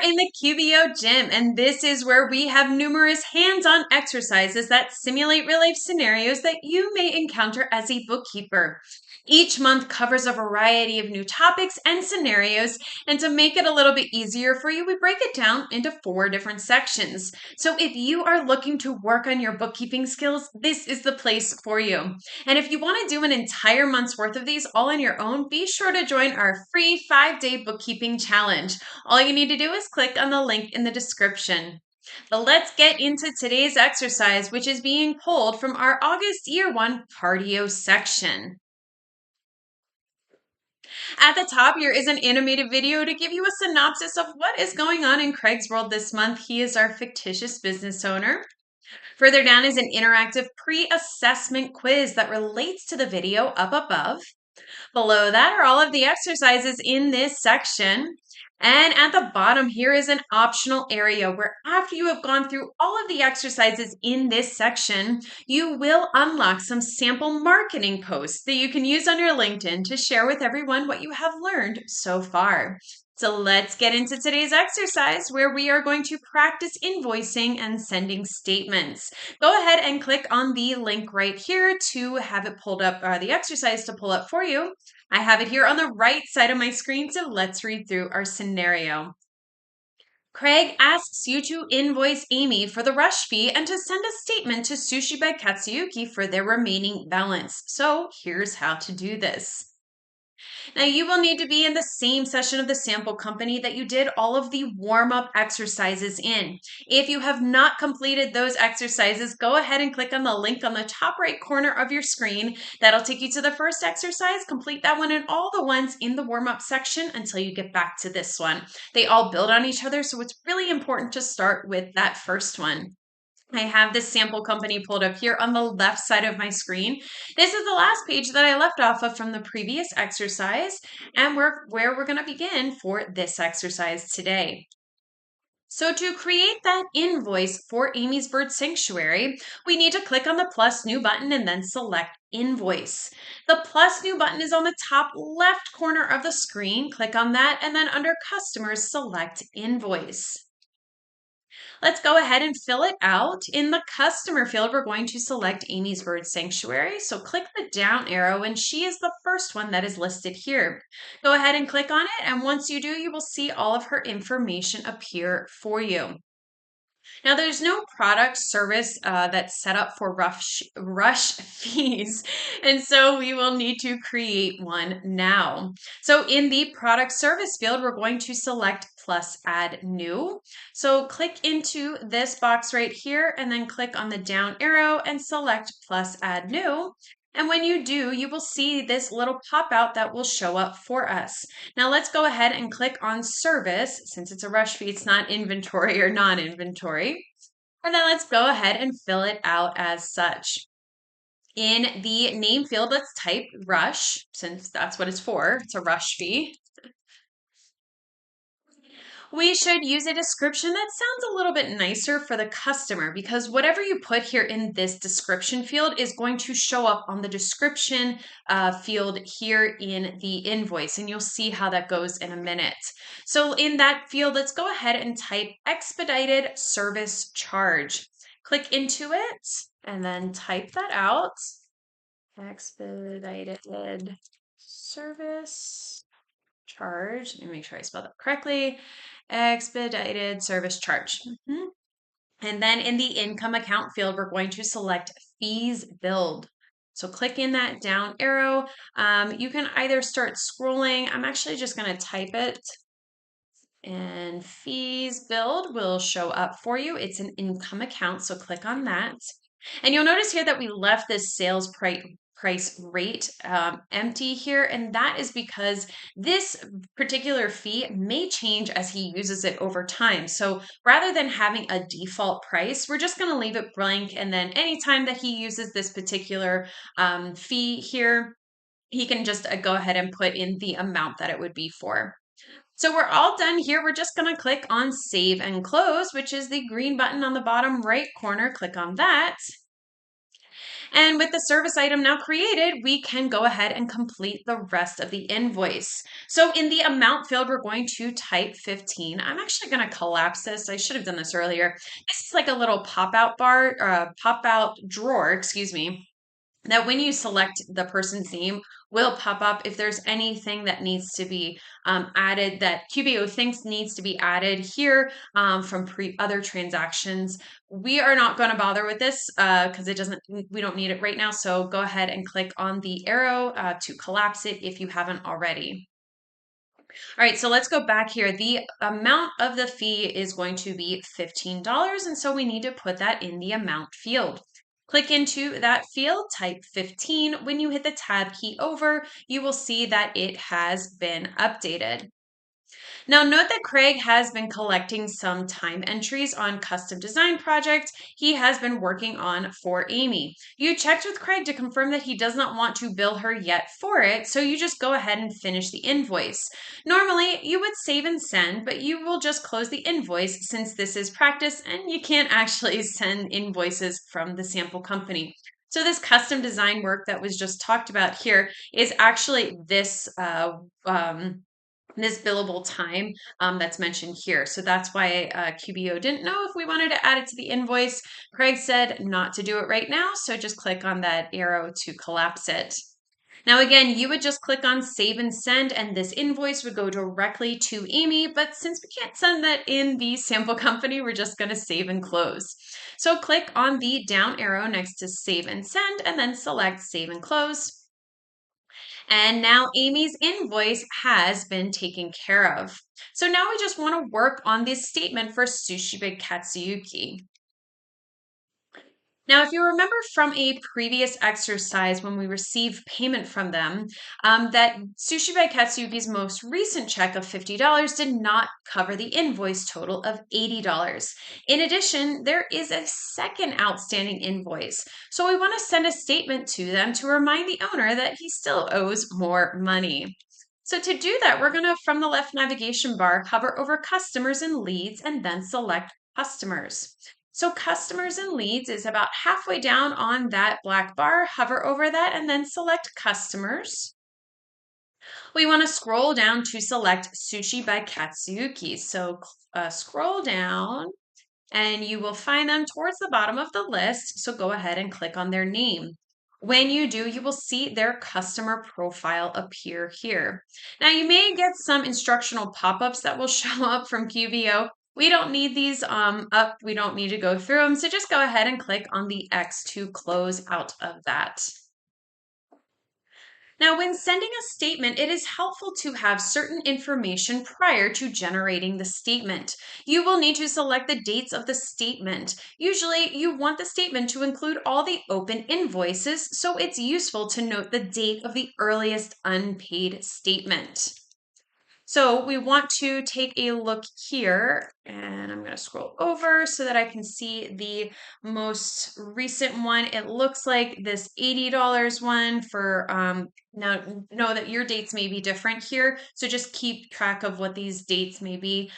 in the QBO gym, and this is where we have numerous hands-on exercises that simulate real-life scenarios that you may encounter as a bookkeeper. Each month covers a variety of new topics and scenarios, and to make it a little bit easier for you, we break it down into 4 different sections. So if you are looking to work on your bookkeeping skills, this is the place for you. And if you want to do an entire month's worth of these all on your own, be sure to join our free 5-day bookkeeping challenge. All you need to do is click on the link in the description. But let's get into today's exercise, which is being pulled from our August Year 1 cardio section. At the top, here is an animated video to give you a synopsis of what is going on in Craig's world this month. He is our fictitious business owner. Further down is an interactive pre-assessment quiz that relates to the video up above. Below that are all of the exercises in this section. And at the bottom here is an optional area where after you have gone through all of the exercises in this section, you will unlock some sample marketing posts that you can use on your LinkedIn to share with everyone what you have learned so far. So let's get into today's exercise where we are going to practice invoicing and sending statements. Go ahead and click on the link right here to have it pulled up, the exercise to pull up for you. I have it here on the right side of my screen, so let's read through our scenario. Craig asks you to invoice Amy for the rush fee and to send a statement to Sushi by Katsuyuki for their remaining balance. So here's how to do this. Now, you will need to be in the same session of the sample company that you did all of the warm-up exercises in. If you have not completed those exercises, go ahead and click on the link on the top right corner of your screen. That'll take you to the first exercise. Complete that one and all the ones in the warm-up section until you get back to this one. They all build on each other, so it's really important to start with that first one. I have this sample company pulled up here on the left side of my screen. This is the last page that I left off of from the previous exercise, and where we're going to begin for this exercise today. So to create that invoice for Amy's Bird Sanctuary, we need to click on the plus new button and then select invoice. The plus new button is on the top left corner of the screen. Click on that and then under customers, select invoice. Let's go ahead and fill it out. In the customer field, we're going to select Amy's Bird Sanctuary. So click the down arrow and she is the first one that is listed here. Go ahead and click on it. And once you do, you will see all of her information appear for you. Now, there's no product service that's set up for rush fees, and so we will need to create one now. So in the product service field, we're going to select plus add new. So click into this box right here and then click on the down arrow and select plus add new. And when you do, you will see this little pop out that will show up for us. Now let's go ahead and click on service. Since it's a rush fee, it's not inventory or non-inventory. And then let's go ahead and fill it out as such. In the name field, let's type rush, since that's what it's for. It's a rush fee. We should use a description that sounds a little bit nicer for the customer, because whatever you put here in this description field is going to show up on the description field here in the invoice, and you'll see how that goes in a minute. So in that field, let's go ahead and type expedited service charge. Click into it and then type that out. Expedited service charge. Let me make sure I spelled that correctly. Expedited service charge. And then in the income account field, we're going to select fees billed. So click in that down arrow. You can either start scrolling. I'm actually just going to type it. And fees billed will show up for you. It's an income account, so click on that. And you'll notice here that we left this sales price rate empty here, and that is because this particular fee may change as he uses it over time. So rather than having a default price, we're just going to leave it blank, and then anytime that he uses this particular fee here, he can just go ahead and put in the amount that it would be for. So we're all done here. We're just going to click on Save and Close, which is the green button on the bottom right corner. Click on that. And with the service item now created, we can go ahead and complete the rest of the invoice. So in the amount field, we're going to type 15. I'm actually going to collapse this. I should have done this earlier. This is like a little pop-out bar, pop-out drawer, excuse me, that when you select the person's name will pop up if there's anything that needs to be added that QBO thinks needs to be added here from other transactions. We are not going to bother with this because we don't need it right now. So go ahead and click on the arrow to collapse it if you haven't already. All right, so let's go back here. The amount of the fee is going to be $15, and so we need to put that in the amount field. Click into that field, type 15. When you hit the tab key over, you will see that it has been updated. Now note that Craig has been collecting some time entries on custom design projects he has been working on for Amy. You checked with Craig to confirm that he does not want to bill her yet for it, so you just go ahead and finish the invoice. Normally, you would save and send, but you will just close the invoice since this is practice and you can't actually send invoices from the sample company. So this custom design work that was just talked about here is actually this billable time that's mentioned here. So that's why QBO didn't know if we wanted to add it to the invoice. Craig said not to do it right now, so just click on that arrow to collapse it. Now again, you would just click on save and send and this invoice would go directly to Amy, but since we can't send that in the sample company, we're just going to save and close. So click on the down arrow next to save and send and then select save and close. And now Amy's invoice has been taken care of. So now we just want to work on this statement for Sushibe Katsuyuki. Now, if you remember from a previous exercise when we received payment from them, that Sushi by Katsuyuki's most recent check of $50 did not cover the invoice total of $80. In addition, there is a second outstanding invoice. So we want to send a statement to them to remind the owner that he still owes more money. So to do that, we're going to, from the left navigation bar, hover over customers and leads and then select customers. So customers and leads is about halfway down on that black bar. Hover over that and then select customers. We want to scroll down to select Sushi by Katsuyuki. So scroll down and you will find them towards the bottom of the list. So go ahead and click on their name. When you do, you will see their customer profile appear here. Now you may get some instructional pop-ups that will show up from QBO. We don't need these up. We don't need to go through them. So just go ahead and click on the X to close out of that. Now, when sending a statement, it is helpful to have certain information prior to generating the statement. You will need to select the dates of the statement. Usually, you want the statement to include all the open invoices, so it's useful to note the date of the earliest unpaid statement. So we want to take a look here, and I'm going to scroll over so that I can see the most recent one. It looks like this $80 one for, now know that your dates may be different here, so just keep track of what these dates may be.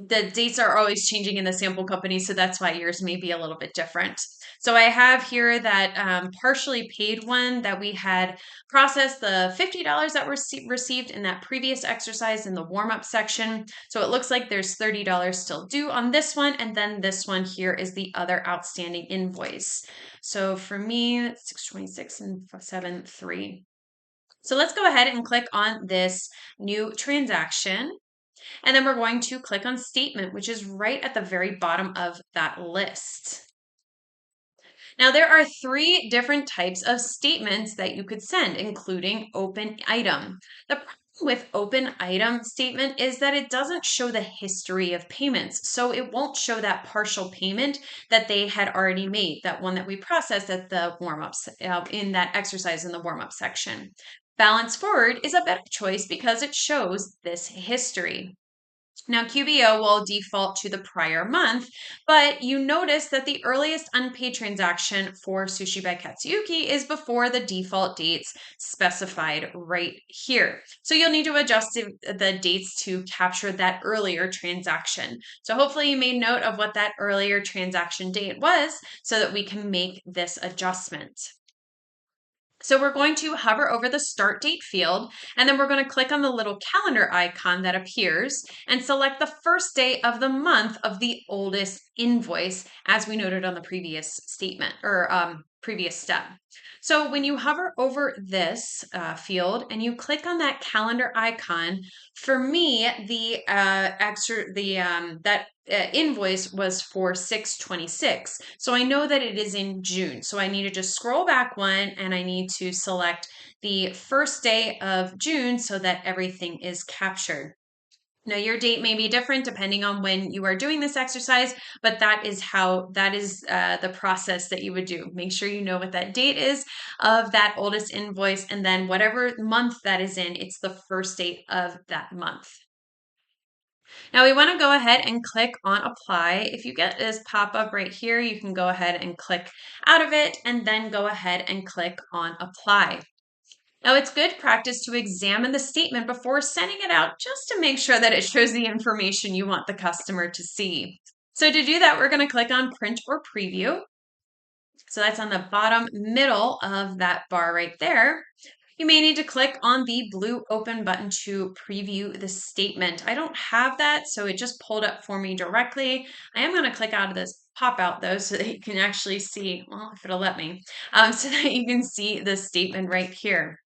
The dates are always changing in the sample company, so that's why yours may be a little bit different. So I have here that partially paid one that we had processed the $50 that were received in that previous exercise in the warm-up section. So it looks like there's $30 still due on this one, and then this one here is the other outstanding invoice. So for me, it's 626 and 73. So let's go ahead and click on this new transaction. And then we're going to click on statement, which is right at the very bottom of that list. Now, there are 3 different types of statements that you could send, including open item. The problem with open item statement is that it doesn't show the history of payments. So it won't show that partial payment that they had already made, that one that we processed at the warm-ups in that exercise in the warm-up section. Balance forward is a better choice because it shows this history. Now, QBO will default to the prior month, but you notice that the earliest unpaid transaction for Sushi by Katsuyuki is before the default dates specified right here. So you'll need to adjust the dates to capture that earlier transaction. So hopefully you made note of what that earlier transaction date was so that we can make this adjustment. So we're going to hover over the start date field, and then we're going to click on the little calendar icon that appears and select the first day of the month of the oldest invoice, as we noted on the previous statement or previous step. So when you hover over this field and you click on that calendar icon, for me, that invoice was for 6/26. So I know that it is in June. So I need to just scroll back one and I need to select the first day of June so that everything is captured. Now, your date may be different depending on when you are doing this exercise, but that is the process that you would do. Make sure you know what that date is of that oldest invoice, and then whatever month that is in, it's the first date of that month. Now we want to go ahead and click on apply. If you get this pop up right here, you can go ahead and click out of it and then go ahead and click on apply. Now, it's good practice to examine the statement before sending it out just to make sure that it shows the information you want the customer to see. So to do that, we're going to click on print or preview. So that's on the bottom middle of that bar right there. You may need to click on the blue open button to preview the statement. I don't have that, so it just pulled up for me directly. I am going to click out of this pop out though, so that you can actually see, well, if it'll let me, so that you can see the statement right here.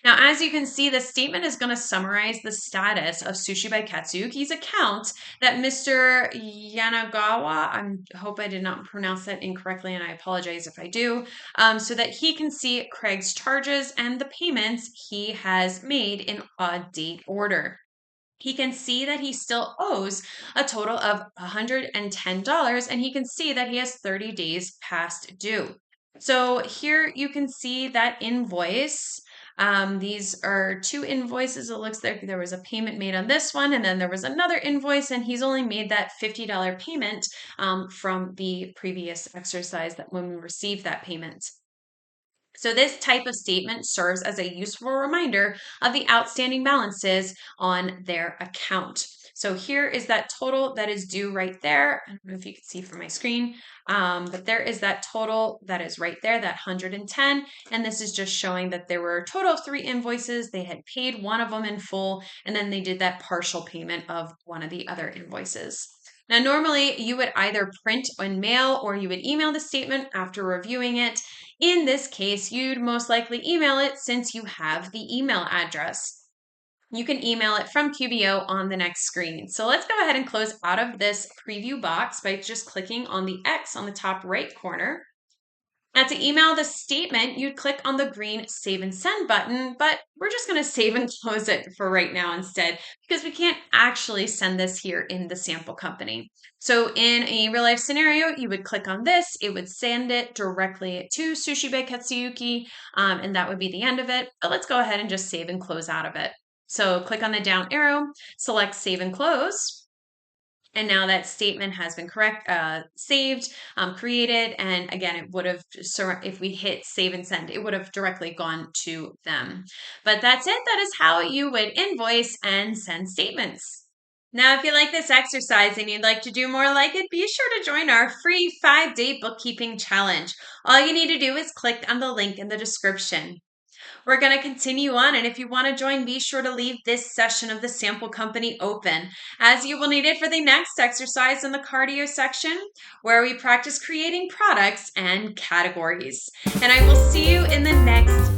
Now, as you can see, the statement is going to summarize the status of Sushi by Katsuyuki's account that Mr. Yanagawa, I hope I did not pronounce that incorrectly, and I apologize if I do, so that he can see Craig's charges and the payments he has made in odd date order. He can see that he still owes a total of $110, and he can see that he has 30 days past due. So here you can see that invoice. These are two invoices. It looks like there was a payment made on this one, and then there was another invoice, and he's only made that $50 payment from the previous exercise that when we received that payment. So this type of statement serves as a useful reminder of the outstanding balances on their account. So here is that total that is due right there. I don't know if you can see from my screen, but there is that total that is right there, that 110. And this is just showing that there were a total of 3 invoices. They had paid one of them in full, and then they did that partial payment of one of the other invoices. Now, normally you would either print and mail or you would email the statement after reviewing it. In this case, you'd most likely email it since you have the email address. You can email it from QBO on the next screen. So let's go ahead and close out of this preview box by just clicking on the X on the top right corner. Now, to email the statement, you'd click on the green Save and Send button, but we're just going to save and close it for right now instead, because we can't actually send this here in the sample company. So in a real life scenario, you would click on this, it would send it directly to Sushi by Katsuyuki, and that would be the end of it. But let's go ahead and just save and close out of it. So click on the down arrow, select Save and Close. And now that statement has been saved, created, and again, it would have, if we hit save and send, it would have directly gone to them. But that's it. That is how you would invoice and send statements. Now, if you like this exercise and you'd like to do more like it, be sure to join our free 5-day bookkeeping challenge. All you need to do is click on the link in the description. We're going to continue on, and if you want to join, be sure to leave this session of the sample company open, as you will need it for the next exercise in the cardio section, where we practice creating products and categories. And I will see you in the next